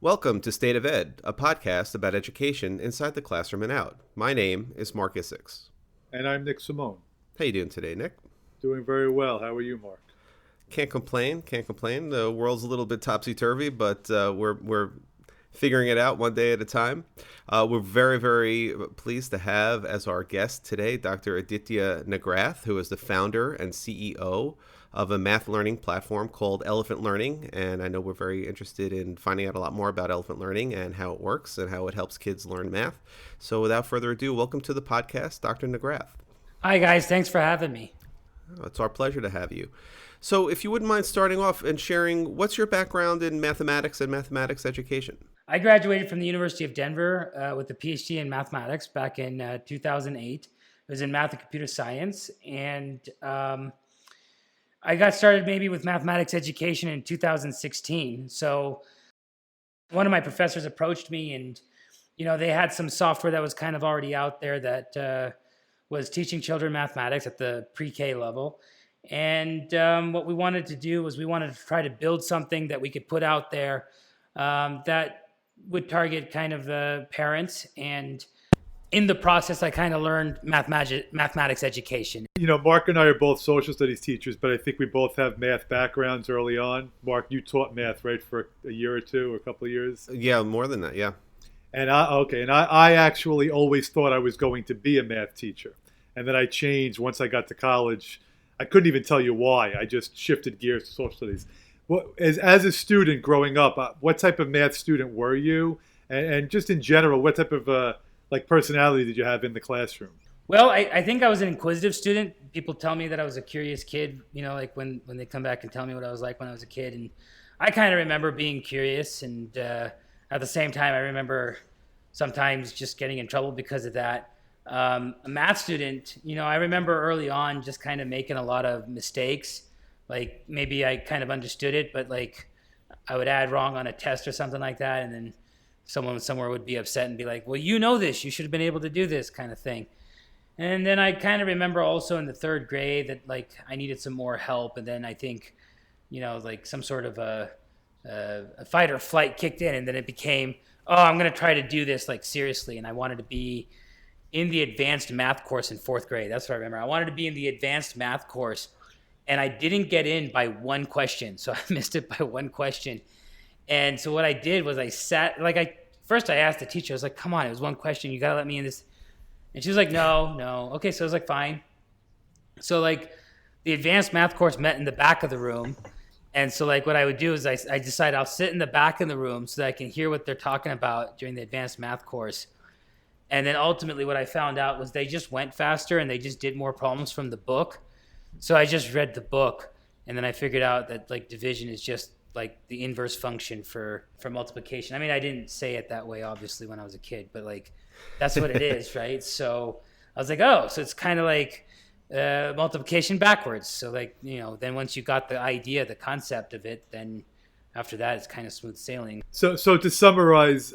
Welcome to State of Ed, a podcast about education inside the classroom and out. My name is Marc. And I'm Nick Simone. How you doing today, Nick? Doing very well. How are you, Mark? Can't complain. Can't complain. The world's a little bit topsy-turvy, but we're figuring it out one day at a time. We're very, very pleased to have as our guest today Dr. Aditya Nagrath, who is the founder and CEO of a math learning platform called Elephant Learning. And I know we're very interested in finding out a lot more about Elephant Learning and how it works and how it helps kids learn math. So without further ado, welcome to the podcast, Dr. Nagrath. Hi, guys. Thanks for having me. It's our pleasure to have you. So if you wouldn't mind starting off and sharing, what's your background in mathematics and mathematics education? I graduated from the University of Denver with a PhD in mathematics back in 2008. It was in math and computer science. And I got started maybe with mathematics education in 2016. So one of my professors approached me and, they had some software that was kind of already out there that was teaching children mathematics at the pre-K level. And what we wanted to do was we wanted to try to build something that we could put out there that would target kind of the parents. And in the process, I kind of learned mathematics education. Mark and I are both social studies teachers, but I think we both have math backgrounds early on. Mark, you taught math, right, for a year or two, or a couple of years? Yeah, more than that, yeah. And I actually always thought I was going to be a math teacher. And then I changed once I got to college. I couldn't even tell you why. I just shifted gears to social studies. Well, as a student growing up, what type of math student were you? And just in general, what type of personality did you have in the classroom? Well, I think I was an inquisitive student. People tell me that I was a curious kid, like when they come back and tell me what I was like when I was a kid. And I kind of remember being curious. And at the same time, I remember sometimes just getting in trouble because of that. A math student, I remember early on just kind of making a lot of mistakes. Like maybe I kind of understood it, but like I would add wrong on a test or something like that. And then someone somewhere would be upset and be like, well, this, you should have been able to do this kind of thing. And then I kind of remember also in the third grade that like I needed some more help. And then I think, like some sort of a fight or flight kicked in, and then it became, oh, I'm going to try to do this like seriously. And I wanted to be in the advanced math course in fourth grade. That's what I remember. I wanted to be in the advanced math course, and I didn't get in by one question. So I missed it by one question. And so what I did was I sat, first I asked the teacher, I was like, come on, it was one question. You got to let me in this. And she was like, no. Okay, so I was like, fine. So like the advanced math course met in the back of the room. And so like what I would do is I decide I'll sit in the back of the room so that I can hear what they're talking about during the advanced math course. And then ultimately what I found out was they just went faster and they just did more problems from the book. So I just read the book, and then I figured out that like division is just like the inverse function for multiplication. I mean, I didn't say it that way, obviously, when I was a kid, but like that's what it is, right? So I was like, oh, so it's kind of like multiplication backwards. So like, then once you got the idea, the concept of it, then after that, it's kind of smooth sailing. So to summarize,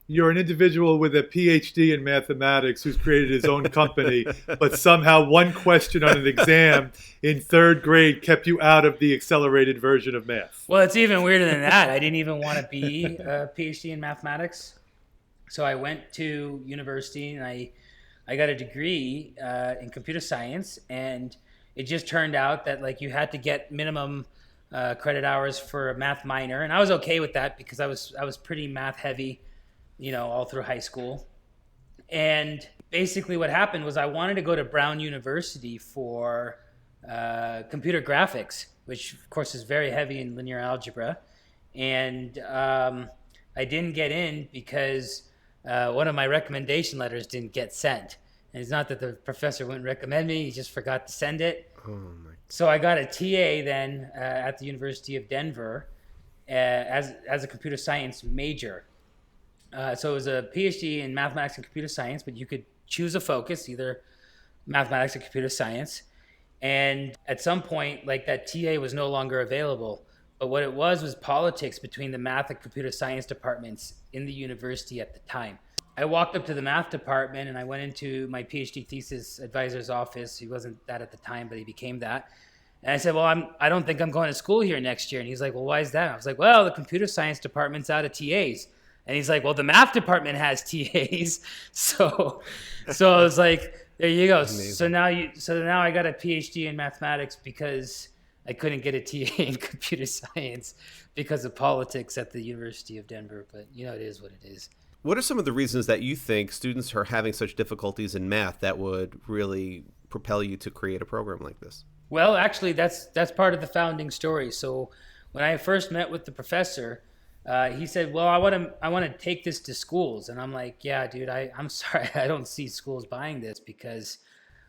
you're an individual with a PhD in mathematics who's created his own company, but somehow one question on an exam in third grade kept you out of the accelerated version of math. Well, it's even weirder than that. I didn't even want to be a PhD in mathematics. So I went to university and I got a degree in computer science, and it just turned out that like you had to get minimum credit hours for a math minor, and I was okay with that because I was pretty math heavy, all through high school. And basically what happened was I wanted to go to Brown University for computer graphics, which of course is very heavy in linear algebra. And I didn't get in because one of my recommendation letters didn't get sent. And it's not that the professor wouldn't recommend me, he just forgot to send it. Oh my. So I got a TA then at the University of Denver as a computer science major. So it was a PhD in mathematics and computer science, but you could choose a focus, either mathematics or computer science. And at some point, like that TA was no longer available. But what it was politics between the math and computer science departments in the university at the time. I walked up to the math department and I went into my PhD thesis advisor's office. He wasn't that at the time, but he became that. And I said, well, I don't think I'm going to school here next year. And he's like, well, why is that? I was like, well, the computer science department's out of TAs. And he's like, well, the math department has TAs. So I was like, there you go. So now I got a PhD in mathematics because I couldn't get a TA in computer science because of politics at the University of Denver. But it is what it is. What are some of the reasons that you think students are having such difficulties in math that would really propel you to create a program like this? Well, actually, that's part of the founding story. So when I first met with the professor, he said, well, I want to take this to schools. And I'm like, yeah, dude, I'm sorry. I don't see schools buying this because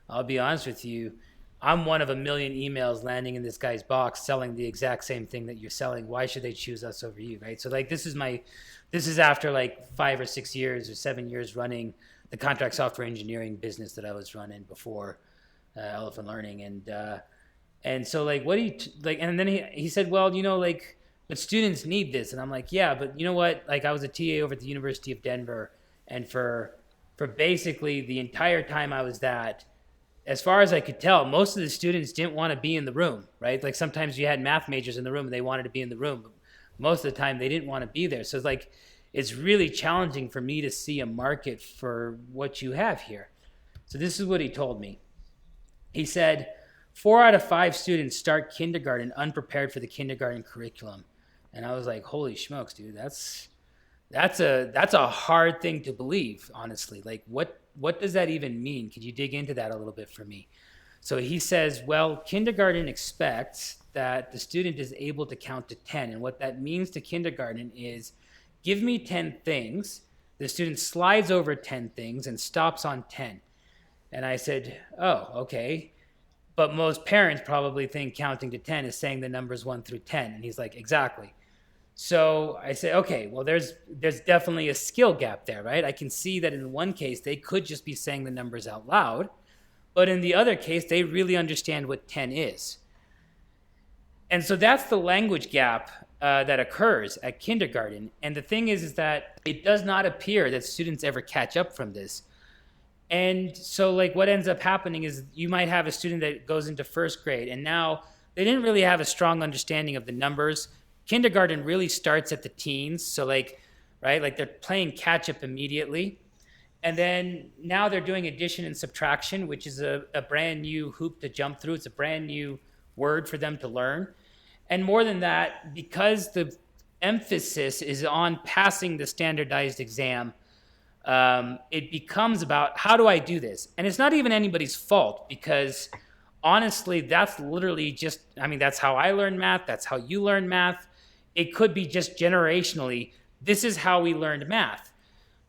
I'll be honest with you. I'm one of a million emails landing in this guy's box selling the exact same thing that you're selling. Why should they choose us over you, right? So like this is after like 5 or 6 years or 7 years running the contract software engineering business that I was running before Elephant Learning. And so like and then he said, well, but students need this. And I'm like, yeah, but you know what? Like I was a TA over at the University of Denver, and for basically the entire time I was that, as far as I could tell, most of the students didn't want to be in the room, right? Like sometimes you had math majors in the room and they wanted to be in the room, but most of the time they didn't want to be there. So it's really challenging for me to see a market for what you have here. So this is what he told me. He said, 4 out of 5 students start kindergarten unprepared for the kindergarten curriculum. And I was like, holy smokes, dude, that's a hard thing to believe, honestly. Like what does that even mean? Could you dig into that a little bit for me? So he says, well, kindergarten expects that the student is able to count to 10. And what that means to kindergarten is, give me 10 things. The student slides over 10 things and stops on 10. And I said, oh, okay. But most parents probably think counting to 10 is saying the numbers 1 through 10. And he's like, exactly. So I said, okay, well, there's definitely a skill gap there, right? I can see that in one case, they could just be saying the numbers out loud. But in the other case, they really understand what 10 is. And so that's the language gap that occurs at kindergarten. And the thing is that it does not appear that students ever catch up from this. And so like what ends up happening is you might have a student that goes into first grade and now they didn't really have a strong understanding of the numbers. Kindergarten really starts at the teens. So like, right, like they're playing catch up immediately. And then now they're doing addition and subtraction, which is a brand new hoop to jump through. It's a brand new word for them to learn. And more than that, because the emphasis is on passing the standardized exam, it becomes about how do I do this? And it's not even anybody's fault because honestly, that's literally just, that's how I learned math. That's how you learn math. It could be just generationally, this is how we learned math.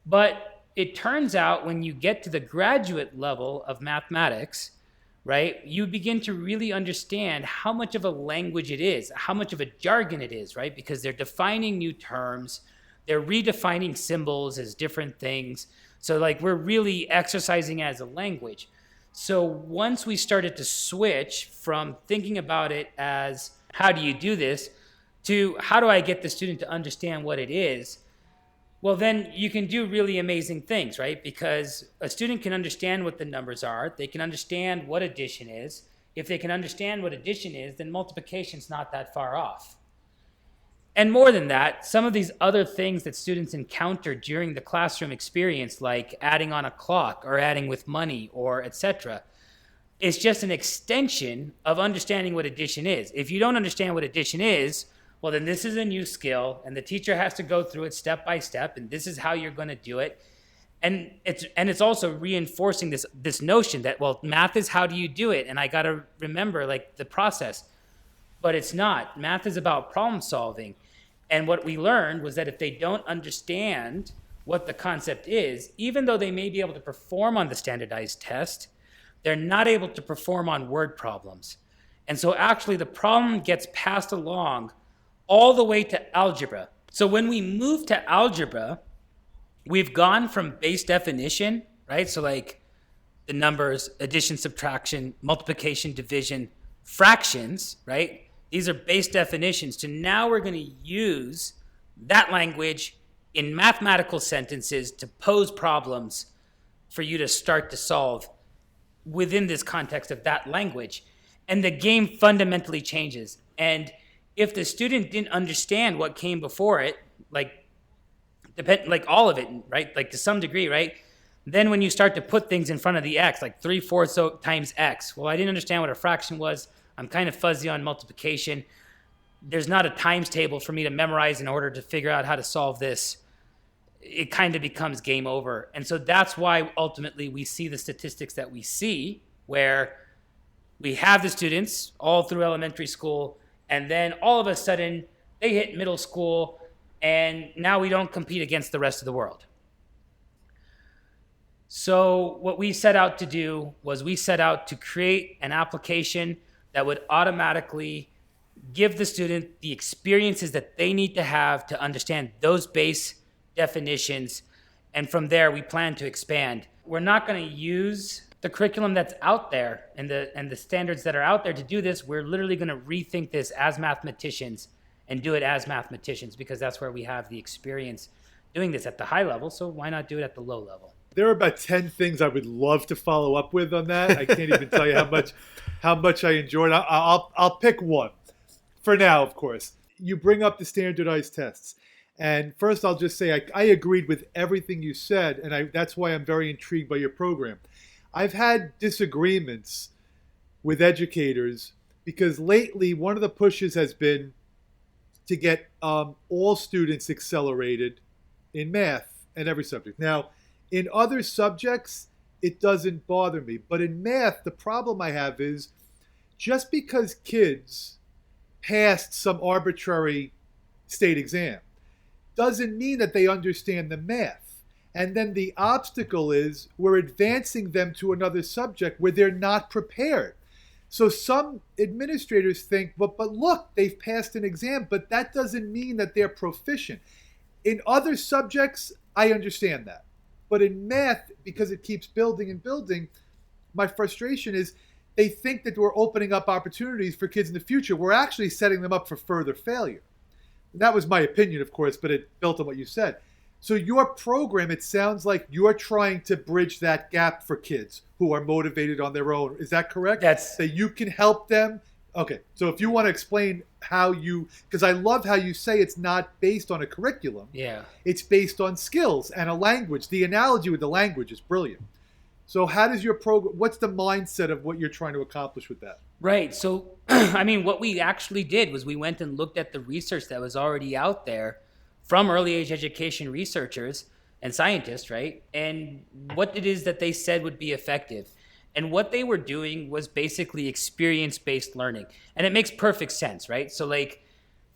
But it turns out when you get to the graduate level of mathematics, right, you begin to really understand how much of a language it is, how much of a jargon it is, right? Because they're defining new terms, they're redefining symbols as different things. So like we're really exercising as a language. So once we started to switch from thinking about it as how do you do this to how do I get the student to understand what it is, well, then you can do really amazing things, right? Because a student can understand what the numbers are. They can understand what addition is. If they can understand what addition is, then multiplication's not that far off. And more than that, some of these other things that students encounter during the classroom experience, like adding on a clock or adding with money or etc., is just an extension of understanding what addition is. If you don't understand what addition is, well, then this is a new skill, and the teacher has to go through it step by step, and this is how you're going to do it. And it's also reinforcing this notion that, well, math is how do you do it, and I got to remember like the process. But it's not. Math is about problem solving. And what we learned was that if they don't understand what the concept is, even though they may be able to perform on the standardized test, they're not able to perform on word problems. And so actually the problem gets passed along all the way to algebra. So when we move to algebra, we've gone from base definition, right? So like the numbers, addition, subtraction, multiplication, division, fractions, right? These are base definitions. To now we're going to use that language in mathematical sentences to pose problems for you to start to solve within this context of that language. and the game fundamentally changes. And if the student didn't understand what came before it, like all of it, right? Like to some degree, right? Then when you start to put things in front of the x, like 3/4 times x, well, I didn't understand what a fraction was. I'm kind of fuzzy on multiplication. There's not a times table for me to memorize in order to figure out how to solve this. It kind of becomes game over. And so that's why ultimately we see the statistics that we see, where we have the students all through elementary school, and then all of a sudden they hit middle school, and now we don't compete against the rest of the world. So what we set out to do was we set out to create an application that would automatically give the student the experiences that they need to have to understand those base definitions. And from there, we plan to expand. We're not going to use the curriculum that's out there and the standards that are out there to do this. We're literally going to rethink this as mathematicians and do it as mathematicians, because that's where we have the experience doing this at the high level. So why not do it at the low level? There are about 10 things I would love to follow up with on that. I can't even tell you how much I enjoyed. I'll pick one for now, of course. You bring up the standardized tests. And first, I'll just say I agreed with everything you said, and that's why I'm very intrigued by your program. I've had disagreements with educators because lately one of the pushes has been to get all students accelerated in math and every subject. Now, in other subjects, it doesn't bother me. But in math, the problem I have is just because kids passed some arbitrary state exam doesn't mean that they understand the math. And then the obstacle is we're advancing them to another subject where they're not prepared. So some administrators think, but look, they've passed an exam, but that doesn't mean that they're proficient. In other subjects, I understand that. But in math, because it keeps building and building, my frustration is they think that we're opening up opportunities for kids in the future. We're actually setting them up for further failure. That was my opinion, of course, but it built on what you said. So your program, it sounds like you're trying to bridge that gap for kids who are motivated on their own. Is that correct? That you can help them? Okay, so if you want to explain how because I love how you say it's not based on a curriculum. Yeah. It's based on skills and a language. The analogy with the language is brilliant. So how does your program, what's the mindset of what you're trying to accomplish with that? Right. So, I mean, what we actually did was we went and looked at the research that was already out there from early age education researchers and scientists, right? And what it is that they said would be effective. And what they were doing was basically experience-based learning. And it makes perfect sense, right? So like,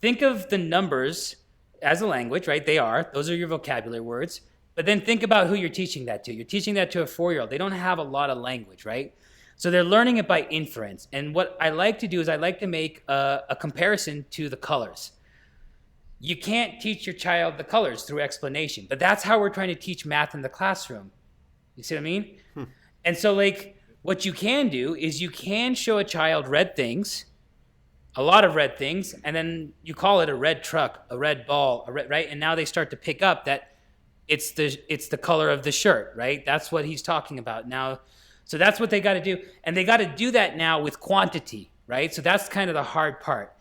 think of the numbers as a language, right? Those are your vocabulary words. But then think about who you're teaching that to. You're teaching that to a 4-year-old. They don't have a lot of language, right? So they're learning it by inference. And what I like to do is I like to make a comparison to the colors. You can't teach your child the colors through explanation, but that's how we're trying to teach math in the classroom. You see what I mean? And so like, what you can do is you can show a child red things, a lot of red things, and then you call it a red truck, a red ball, right? And now they start to pick up that it's the color of the shirt, right? That's what he's talking about now. So that's what they got to do. And they got to do that now with quantity, right? So that's kind of the hard part.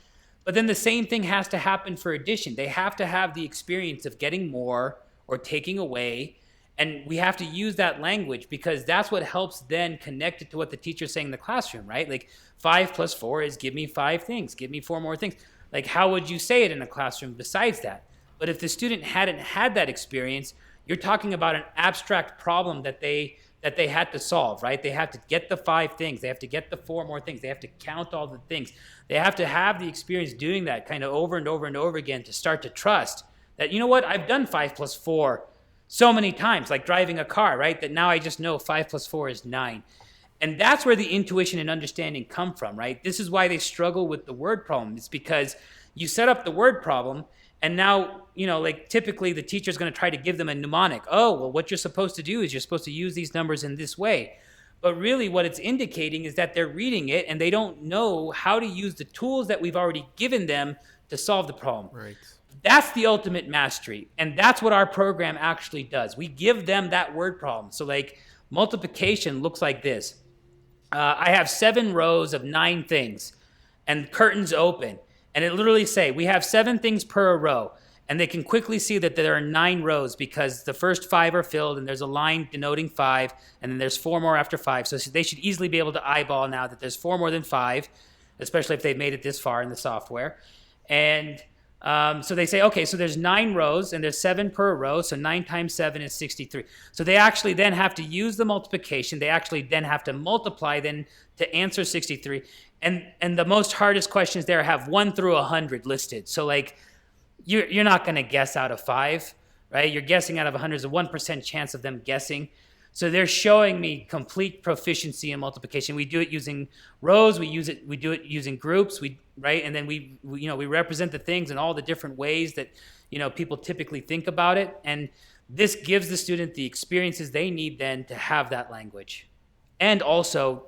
But then the same thing has to happen for addition. They have to have the experience of getting more or taking away. And we have to use that language because that's what helps then connect it to what the teacher's saying in the classroom, right? Like 5 + 4 is give me 5 things, give me 4 more things. Like how would you say it in a classroom besides that? But if the student hadn't had that experience, you're talking about an abstract problem that they had to solve, right? They have to get the 5 things. They have to get the 4 more things. They have to count all the things. They have to have the experience doing that kind of over and over and over again to start to trust that, you know what, I've done 5 + 4 so many times, like driving a car, right? That now I just know 5 + 4 is 9. And that's where the intuition and understanding come from, right? This is why they struggle with the word problem. It's because you set up the word problem and now, you know, like typically the teacher's going to try to give them a mnemonic. Oh, well, what you're supposed to do is you're supposed to use these numbers in this way. But really what it's indicating is that they're reading it and they don't know how to use the tools that we've already given them to solve the problem. Right. That's the ultimate mastery. And that's what our program actually does. We give them that word problem. So like multiplication looks like this. I have 7 rows of 9 things and curtains open. And it literally say, we have 7 things per row. And they can quickly see that there are 9 rows because the first 5 are filled and there's a line denoting 5. And then there's 4 more after 5. So they should easily be able to eyeball now that there's 4 more than 5, especially if they've made it this far in the software. And so they say, okay, so there's 9 rows and there's 7 per row. So 9 times 7 is 63. So they actually then have to use the multiplication. They actually then have to multiply then to answer 63. And the most hardest questions there have 1 through 100 listed. So like you're not going to guess out of 5, right? You're guessing out of 100. There's a 1% chance of them guessing. So they're showing me complete proficiency in multiplication. We do it using rows. We do it using groups. Right, and then we represent the things in all the different ways that people typically think about it. And this gives the student the experiences they need then to have that language. And also,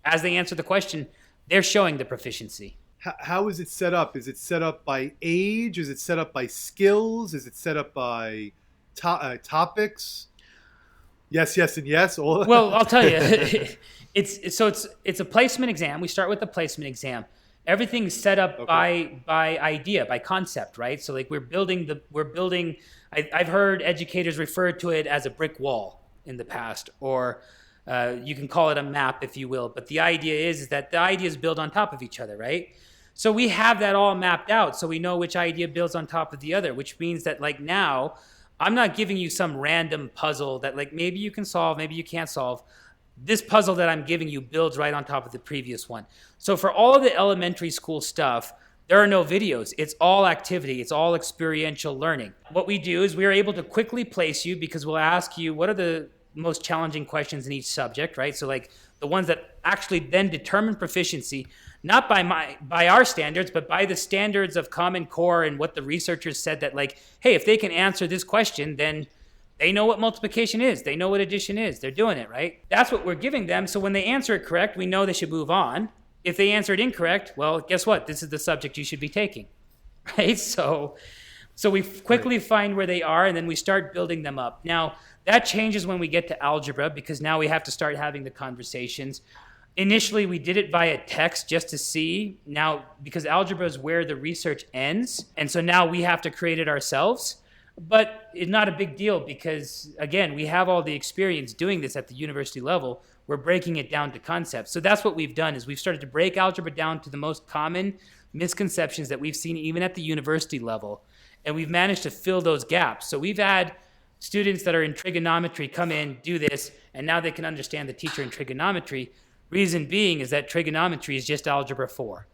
as they answer the question, they're showing the proficiency. How is it set up? Is it set up by age? Is it set up by skills? Is it set up by topics? Yes, yes, and yes. Well, I'll tell you, it's a placement exam. We start with the placement exam. Everything's set up by idea, by concept, right? So like we're building. I've heard educators refer to it as a brick wall in the past, or you can call it a map, if you will. But the idea is that the ideas build on top of each other, right? So we have that all mapped out, so we know which idea builds on top of the other, which means that like now, I'm not giving you some random puzzle that like maybe you can solve, maybe you can't solve. This puzzle that I'm giving you builds right on top of the previous one. So for all of the elementary school stuff, there are no videos. It's all activity. It's all experiential learning. What we do is we are able to quickly place you because we'll ask you what are the most challenging questions in each subject, right? So like the ones that actually then determine proficiency, not by our standards, but by the standards of Common Core and what the researchers said that like, hey, if they can answer this question, then they know what multiplication is. They know what addition is. They're doing it, right? That's what we're giving them. So when they answer it correct, we know they should move on. If they answer it incorrect, well, guess what? This is the subject you should be taking, right? So we quickly find where they are, and then we start building them up. Now, that changes when we get to algebra because now we have to start having the conversations. Initially, we did it via text just to see. Now, because algebra is where the research ends, and so now we have to create it ourselves. But it's not a big deal because, again, we have all the experience doing this at the university level. We're breaking it down to concepts. So that's what we've done is we've started to break algebra down to the most common misconceptions that we've seen even at the university level. And we've managed to fill those gaps. So we've had students that are in trigonometry come in, do this, and now they can understand the teacher in trigonometry. Reason being is that trigonometry is just algebra 4,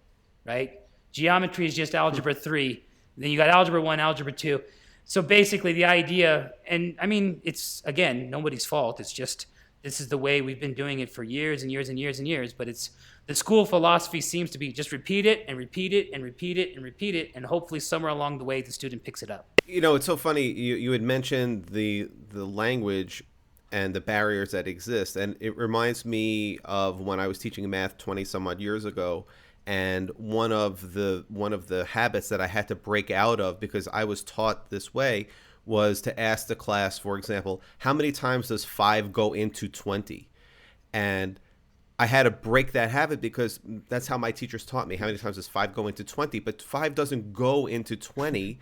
right? Geometry is just algebra 3. Then you got algebra 1, algebra 2. So basically the idea, and I mean, it's, again, nobody's fault. It's just, this is the way we've been doing it for years and years and years and years. But it's, the school philosophy seems to be just repeat it and repeat it and repeat it and repeat it. And hopefully somewhere along the way, the student picks it up. It's so funny. You had mentioned the language and the barriers that exist. And it reminds me of when I was teaching math 20 some odd years ago. And one of the habits that I had to break out of because I was taught this way was to ask the class, for example, how many times does 5 go into 20? And I had to break that habit because that's how my teachers taught me. How many times does 5 go into 20? But 5 doesn't go into 20.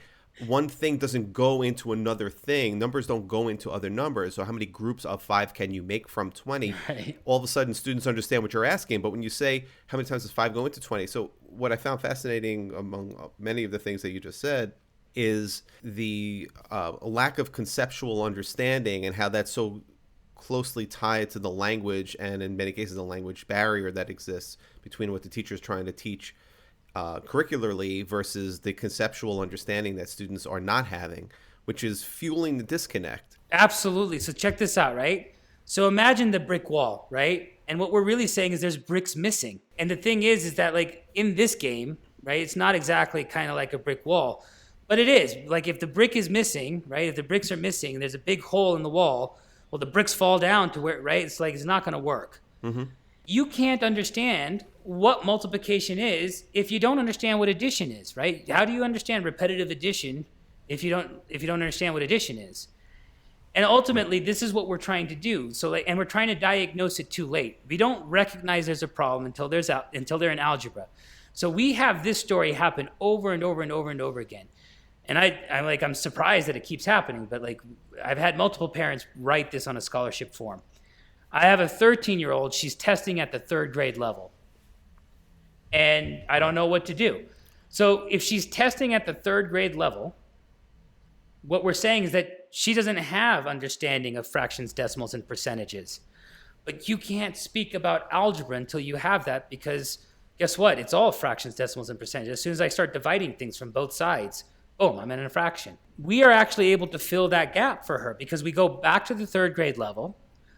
One thing doesn't go into another thing. Numbers don't go into other numbers. So how many groups of 5 can you make from 20? Right. All of a sudden, students understand what you're asking. But when you say, how many times does 5 go into 20? So what I found fascinating among many of the things that you just said is the lack of conceptual understanding and how that's so closely tied to the language and in many cases the language barrier that exists between what the teacher is trying to teach curricularly versus the conceptual understanding that students are not having, which is fueling the disconnect. Absolutely. So check this out, right? So imagine the brick wall, right? And what we're really saying is there's bricks missing. And the thing is that like in this game, right, it's not exactly kind of like a brick wall, but it is. Like if the brick is missing, right, if the bricks are missing and there's a big hole in the wall, well, the bricks fall down to where, right, it's like it's not going to work. Mm-hmm. You can't understand what multiplication is if you don't understand what addition is, right? How do you understand repetitive addition if you don't understand what addition is? And ultimately, this is what we're trying to do. So, like, and we're trying to diagnose it too late. We don't recognize there's a problem until they're in algebra. So we have this story happen over and over and over and over again. And I'm surprised that it keeps happening, but like I've had multiple parents write this on a scholarship form. I have a 13-year-old, she's testing at the 3rd grade level. And I don't know what to do. So if she's testing at the 3rd grade level, what we're saying is that she doesn't have understanding of fractions, decimals, and percentages. But you can't speak about algebra until you have that, because guess what? It's all fractions, decimals, and percentages. As soon as I start dividing things from both sides, boom, I'm in a fraction. We are actually able to fill that gap for her because we go back to the 3rd grade level.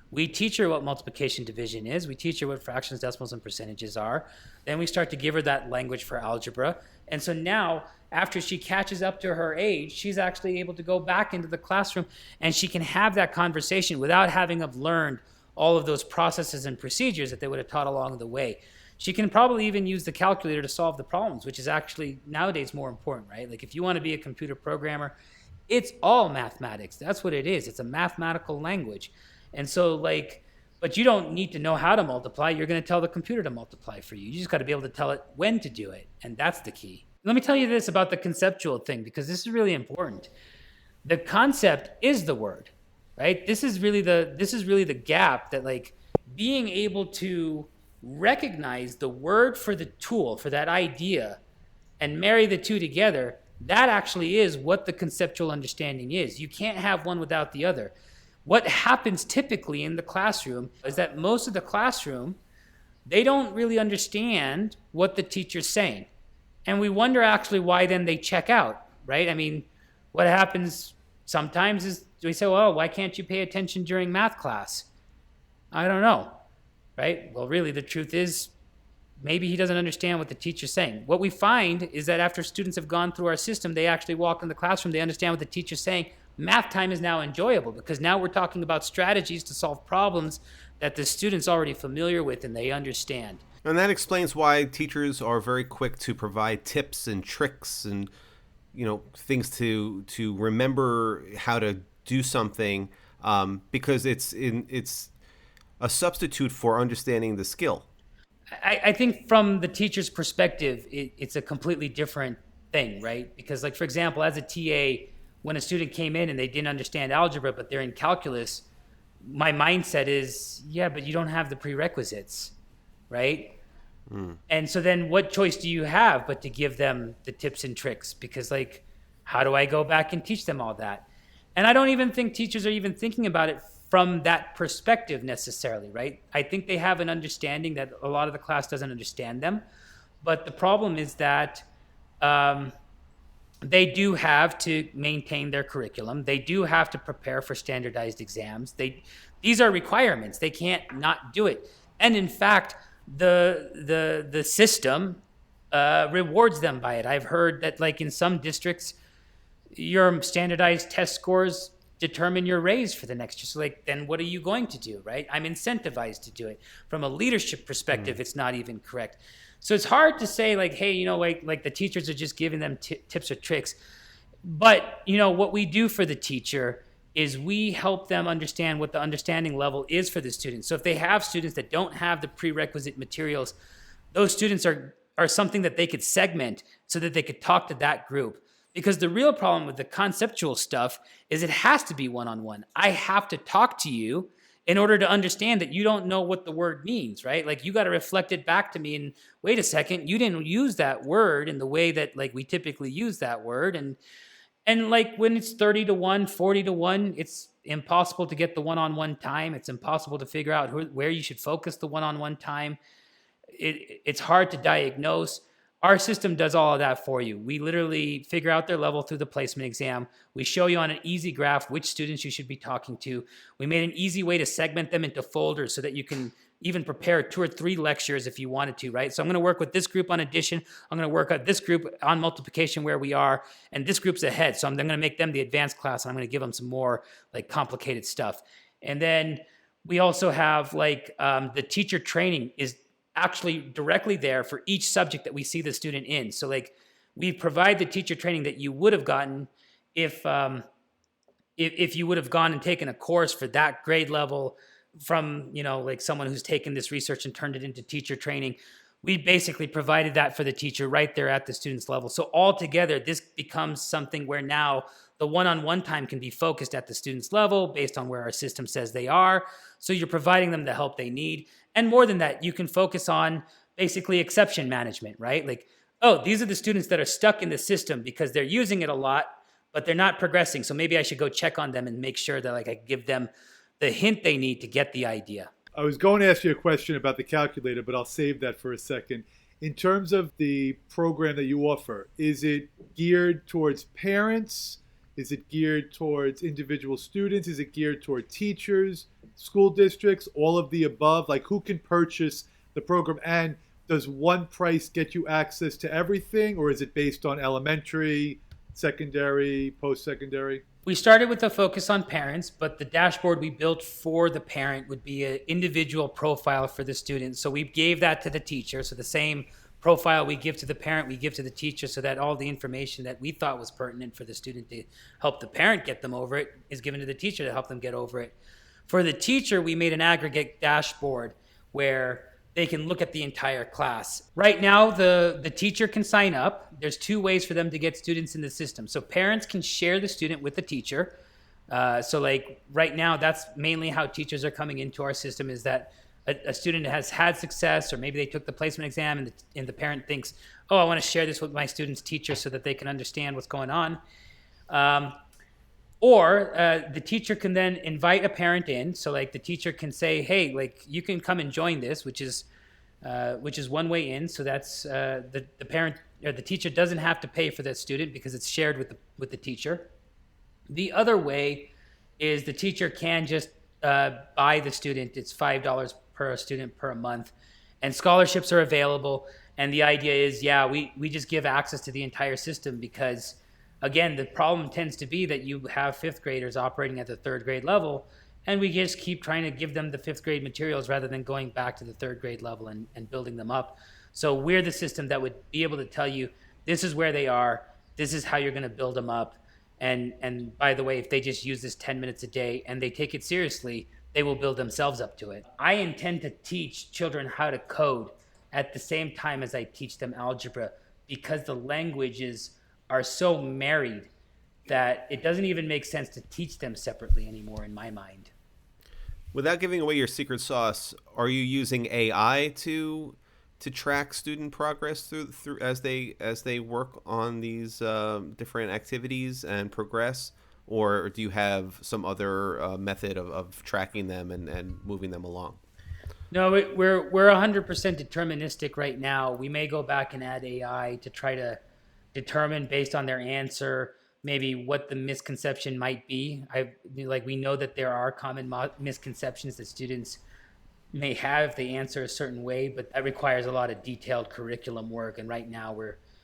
We teach her what multiplication division is. We teach her what fractions, decimals, and percentages are. Then we start to give her that language for algebra. And so now, after she catches up to her age, she's actually able to go back into the classroom and she can have that conversation without having learned all of those processes and procedures that they would have taught along the way. She can probably even use the calculator to solve the problems, which is actually nowadays more important, right? Like if you want to be a computer programmer, it's all mathematics. That's what it is. It's a mathematical language. And so like, but you don't need to know how to multiply. You're going to tell the computer to multiply for you. You just got to be able to tell it when to do it. And that's the key. Let me tell you this about the conceptual thing, because this is really important. The concept is the word, right? This is really the gap that like being able to recognize the word for the tool, for that idea, and marry the two together. That actually is what the conceptual understanding is. You can't have one without the other. What happens typically in the classroom is that most of the classroom, they don't really understand what the teacher's saying. And we wonder actually why then they check out, right? I mean, what happens sometimes is we say, well, why can't you pay attention during math class? I don't know, right? Well, really, the truth is maybe he doesn't understand what the teacher's saying. What we find is that after students have gone through our system, they actually walk in the classroom, they understand what the teacher's saying. Math time is now enjoyable because now we're talking about strategies to solve problems that the student's already familiar with and they understand. And that explains why teachers are very quick to provide tips and tricks and, you know, things to remember how to do something, because it's a substitute for understanding the skill. I think from the teacher's perspective, it's a completely different thing, right? Because, like, for example, as a TA, when a student came in and they didn't understand algebra, but they're in calculus, my mindset is, yeah, but you don't have the prerequisites, right? And so then what choice do you have but to give them the tips and tricks? Because, like, how do I go back and teach them all that? And I don't even think teachers are even thinking about it from that perspective necessarily, right? I think they have an understanding that a lot of the class doesn't understand them. But the problem is that they do have to maintain their curriculum. They do have to prepare for standardized exams. These are requirements. They can't not do it. And in fact, the system rewards them by it. I've heard that, like, in some districts, your standardized test scores determine your raise for the next year. So, like, then what are you going to do, right? I'm incentivized to do it. From a leadership perspective, it's not even correct. So it's hard to say, like, hey, you know, like the teachers are just giving them tips or tricks. But, you know, what we do for the teacher is we help them understand what the understanding level is for the students. So if they have students that don't have the prerequisite materials, those students are something that they could segment so that they could talk to that group. Because the real problem with the conceptual stuff is it has to be one-on-one. I have to talk to you in order to understand that you don't know what the word means, right? Like, you got to reflect it back to me and wait a second, you didn't use that word in the way that, like, we typically use that word. And like, when it's 30 to 1, 40 to 1, it's impossible to get the one-on-one time. It's impossible to figure out where you should focus the one-on-one time. It's hard to diagnose. Our system does all of that for you. We literally figure out their level through the placement exam. We show you on an easy graph which students you should be talking to. We made an easy way to segment them into folders so that you can even prepare 2 or 3 lectures if you wanted to, right? So I'm going to work with this group on addition. I'm going to work with this group on multiplication where we are, and this group's ahead. So I'm going to make them the advanced class, and I'm going to give them some more, like, complicated stuff. And then we also have, like, the teacher training is actually directly there for each subject that we see the student in. So, like, we provide the teacher training that you would have gotten if if you would have gone and taken a course for that grade level from, like someone who's taken this research and turned it into teacher training, we basically provided that for the teacher right there at the student's level. So altogether, this becomes something where now the one-on-one time can be focused at the student's level based on where our system says they are. So you're providing them the help they need. And more than that, you can focus on basically exception management, right? Like, oh, these are the students that are stuck in the system because they're using it a lot, but they're not progressing. So maybe I should go check on them and make sure that I give them the hint they need to get the idea. I was going to ask you a question about the calculator, but I'll save that for a second. In terms of the program that you offer, is it geared towards parents? Is it geared towards individual students? Is it geared toward teachers, school districts, all of the above? Like, who can purchase the program? And does one price get you access to everything, or is it based on elementary, secondary, post-secondary? We started with a focus on parents, but the dashboard we built for the parent would be an individual profile for the student. So we gave that to the teacher. So the same profile we give to the parent, we give to the teacher, so that all the information that we thought was pertinent for the student to help the parent get them over it is given to the teacher to help them get over it. For the teacher, we made an aggregate dashboard where they can look at the entire class. Right now, the teacher can sign up. There's two ways for them to get students in the system. So parents can share the student with the teacher. So like right now, that's mainly how teachers are coming into our system, is that a student has had success, or maybe they took the placement exam and the parent thinks, oh, I want to share this with my student's teacher so that they can understand what's going on. Or the teacher can then invite a parent in. So like the teacher can say, hey, like you can come and join this, which is one way in. So that's the parent or the teacher doesn't have to pay for that student because it's shared with the teacher. The other way is the teacher can just buy the student. It's $5 per student per month, and scholarships are available. And the idea is, we just give access to the entire system because, again, the problem tends to be that you have fifth graders operating at the third grade level, and we just keep trying to give them the fifth grade materials rather than going back to the third grade level and building them up. So we're the system that would be able to tell you, this is where they are, this is how you're going to build them up. And by the way, if they just use this 10 minutes a day and they take it seriously, they will build themselves up to it. I intend to teach children how to code at the same time as I teach them algebra, because the languages are so married that it doesn't even make sense to teach them separately anymore in my mind. Without giving away your secret sauce, are you using AI to track student progress through as they work on these different activities and progress, or do you have some other method of tracking them and moving them along? No, we're 100% deterministic right now. We may go back and add AI to try to determine based on their answer maybe what the misconception might be. We know that there are common misconceptions that students may have if they answer a certain way, but that requires a lot of detailed curriculum work. And right now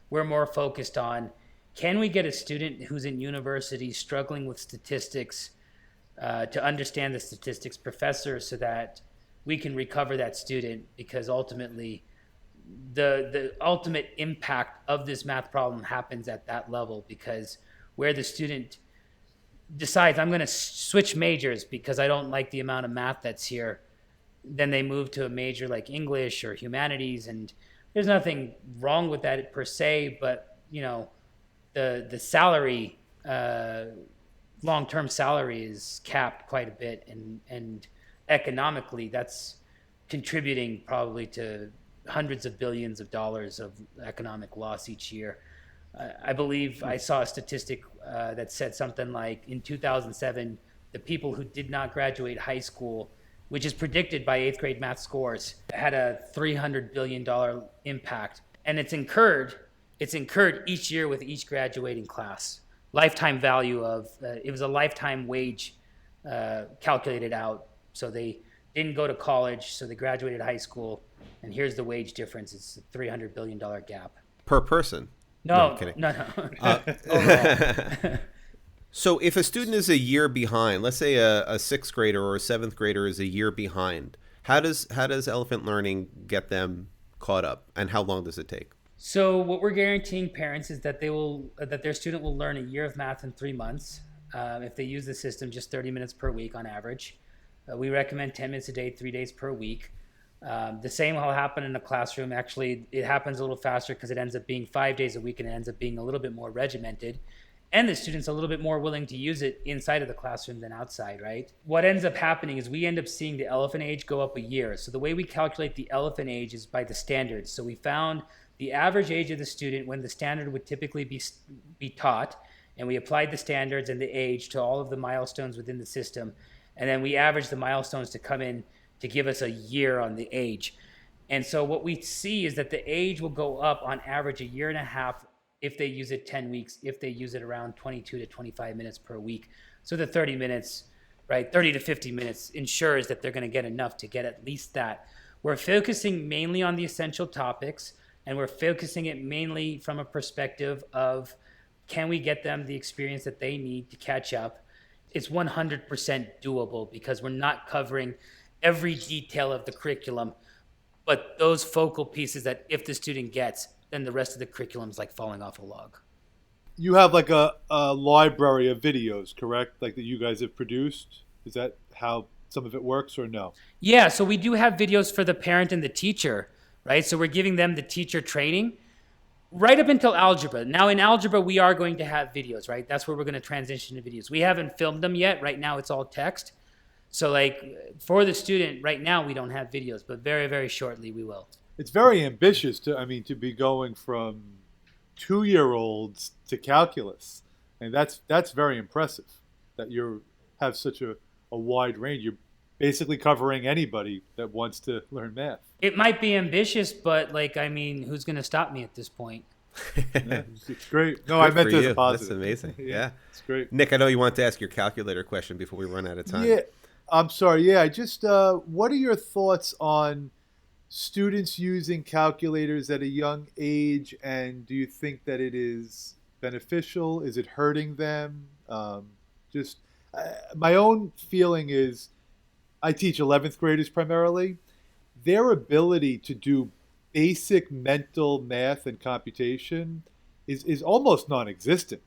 we're more focused on, can we get a student who's in university struggling with statistics to understand the statistics professor so that we can recover that student, because ultimately the ultimate impact of this math problem happens at that level, because where the student decides, I'm going to switch majors because I don't like the amount of math that's here, then they move to a major like English or humanities, and there's nothing wrong with that per se, but the salary, long-term salary is capped quite a bit, and economically that's contributing probably to hundreds of billions of dollars of economic loss each year. I believe I saw a statistic that said something like in 2007, the people who did not graduate high school, which is predicted by 8th grade math scores, had a $300 billion impact. And it's incurred each year with each graduating class. Lifetime value of, it was a lifetime wage calculated out. So they didn't go to college, so they graduated high school, and here's the wage difference. It's a $300 billion gap. Per person? No, I'm kidding. No. So if a student is a year behind, let's say a sixth grader or a seventh grader is a year behind, how does Elephant Learning get them caught up, and how long does it take? So what we're guaranteeing parents is that their student will learn a year of math in 3 months. if they use the system, just 30 minutes per week on average. We recommend 10 minutes a day, 3 days per week. The same will happen in the classroom. Actually, it happens a little faster because it ends up being 5 days a week, and it ends up being a little bit more regimented. And the student's a little bit more willing to use it inside of the classroom than outside, right? What ends up happening is we end up seeing the elephant age go up a year. So the way we calculate the elephant age is by the standards. So we found the average age of the student when the standard would typically be taught, and we applied the standards and the age to all of the milestones within the system. And then we averaged the milestones to come in to give us a year on the age. And so what we see is that the age will go up on average a year and a half if they use it 10 weeks, if they use it around 22 to 25 minutes per week. So the 30 minutes, right, 30 to 50 minutes ensures that they're going to get enough to get at least that. We're focusing mainly on the essential topics, and we're focusing it mainly from a perspective of, can we get them the experience that they need to catch up? It's 100% doable because we're not covering every detail of the curriculum, but those focal pieces that if the student gets, then the rest of the curriculum is like falling off a log. You have like a library of videos, correct? Like that you guys have produced? Is that how some of it works or no? Yeah, so we do have videos for the parent and the teacher, right? So we're giving them the teacher training right up until algebra. Now in algebra, we are going to have videos, right? That's where we're going to transition to videos. We haven't filmed them yet. Right now it's all text. So like for the student right now, we don't have videos, but very, very shortly we will. It's very ambitious to be going from 2-year-olds to calculus. And that's very impressive that you have such a wide range. You're basically covering anybody that wants to learn math. It might be ambitious, but like, I mean, who's going to stop me at this point? Yeah, it's great. No, Good I meant for as you. a positive. That's amazing. Yeah. It's great. Nick, I know you wanted to ask your calculator question before we run out of time. Yeah, I'm sorry. Yeah, I just, what are your thoughts on students using calculators at a young age, and do you think that it is beneficial? Is it hurting them? My own feeling is, I teach 11th graders primarily. Their ability to do basic mental math and computation is almost non-existent.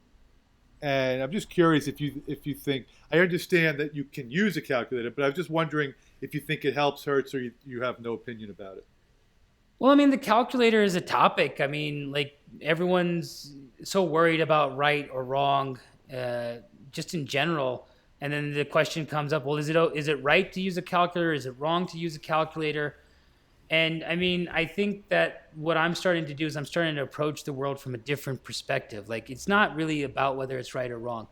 And I'm just curious if you think, I understand that you can use a calculator, but I'm just wondering if you think it helps, hurts, or you have no opinion about it. Well, I mean, the calculator is a topic. I mean, like everyone's so worried about right or wrong, just in general. And then the question comes up, well, is it right to use a calculator? Is it wrong to use a calculator? And I mean, I think that what I'm starting to do is I'm starting to approach the world from a different perspective. Like, it's not really about whether it's right or wrong.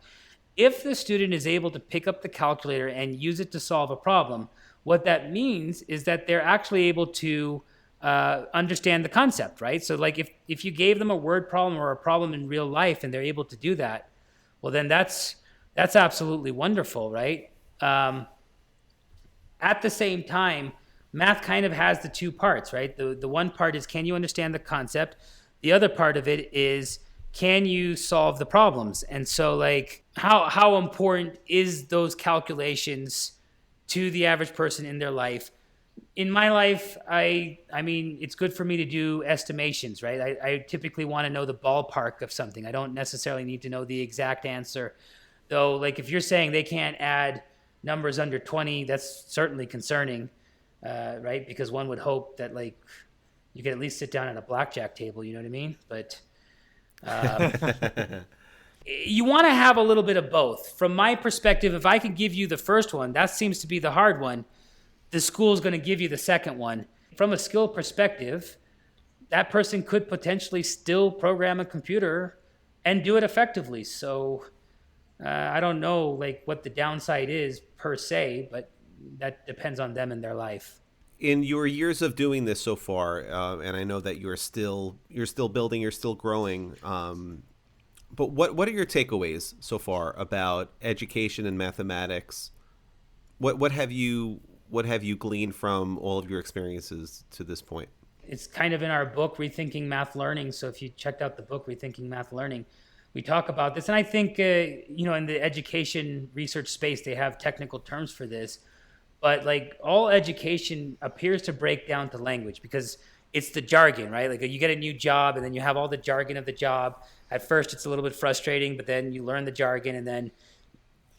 If the student is able to pick up the calculator and use it to solve a problem, what that means is that they're actually able to understand the concept, right? So like if you gave them a word problem or a problem in real life and they're able to do that, well, then that's absolutely wonderful, right? At the same time, math kind of has the two parts, right? The one part is, can you understand the concept? The other part of it is, can you solve the problems? And so like how important is those calculations to the average person in their life? In my life, I mean, it's good for me to do estimations, right? I typically want to know the ballpark of something. I don't necessarily need to know the exact answer. Though, like if you're saying they can't add numbers under 20, that's certainly concerning, right? Because one would hope that like you could at least sit down at a blackjack table, you know what I mean? But you want to have a little bit of both. From my perspective, if I could give you the first one, that seems to be the hard one. The school's going to give you the second one. From a skill perspective, that person could potentially still program a computer and do it effectively. So I don't know like what the downside is per se, but that depends on them and their life. In your years of doing this so far, and I know that you're still building, you're still growing, but what are your takeaways so far about education and mathematics? What have you gleaned from all of your experiences to this point? It's kind of in our book, Rethinking Math Learning. So if you checked out the book, Rethinking Math Learning, we talk about this. And I think, in the education research space, they have technical terms for this. But like all education appears to break down to language because it's the jargon, right? Like you get a new job and then you have all the jargon of the job. At first, it's a little bit frustrating, but then you learn the jargon and then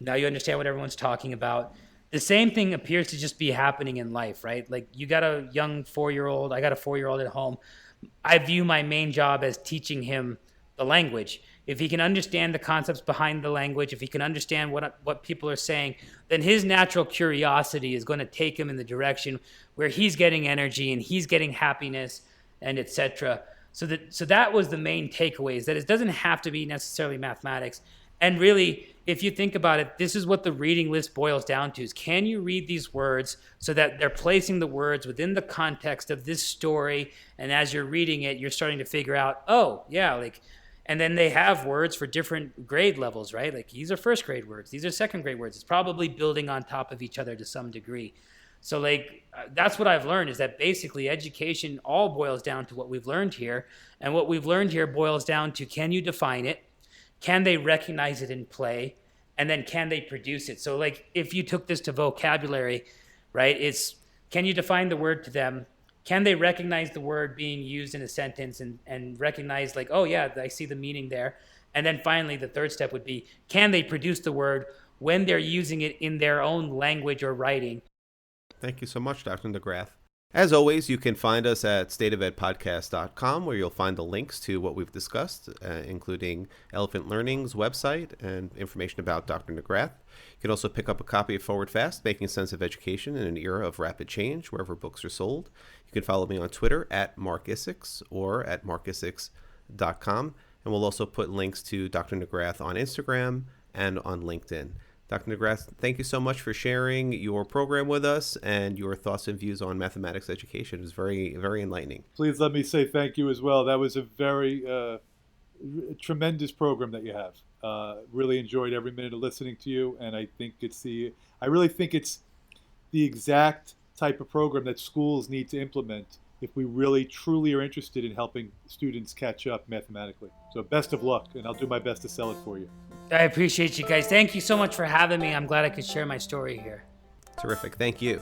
Now you understand what everyone's talking about. The same thing appears to just be happening in life, right? Like you got a young 4-year-old, I got a 4-year-old at home. I view my main job as teaching him the language. If he can understand the concepts behind the language, if he can understand what people are saying, then his natural curiosity is going to take him in the direction where he's getting energy and he's getting happiness and etc. So that was the main takeaway, is that it doesn't have to be necessarily mathematics. And really, if you think about it, this is what the reading list boils down to: is can you read these words so that they're placing the words within the context of this story, and as you're reading it, you're starting to figure out, oh, yeah, like, and then they have words for different grade levels, right? Like these are first grade words, these are second grade words. It's probably building on top of each other to some degree. So like that's what I've learned, is that basically education all boils down to what we've learned here. And what we've learned here boils down to, can you define it? Can they recognize it in play? And then can they produce it? So like if you took this to vocabulary, right, it's, can you define the word to them? Can they recognize the word being used in a sentence and recognize like, oh yeah, I see the meaning there. And then finally, the third step would be, can they produce the word when they're using it in their own language or writing? Thank you so much, Dr. Nagrath. As always, you can find us at stateofedpodcast.com, where you'll find the links to what we've discussed, including Elephant Learning's website and information about Dr. Nagrath. You can also pick up a copy of Forward Fast, Making Sense of Education in an Era of Rapid Change, wherever books are sold. You can follow me on Twitter at MarcIsix or at marcisix.com. And we'll also put links to Dr. Nagrath on Instagram and on LinkedIn. Dr. Nagrath, thank you so much for sharing your program with us and your thoughts and views on mathematics education. It was very, very enlightening. Please let me say thank you as well. That was a very tremendous program that you have. Really enjoyed every minute of listening to you, and I really think it's the exact type of program that schools need to implement if we really truly are interested in helping students catch up mathematically. So best of luck, and I'll do my best to sell it for you. I appreciate you guys. Thank you so much for having me. I'm glad I could share my story here. Terrific. Thank you.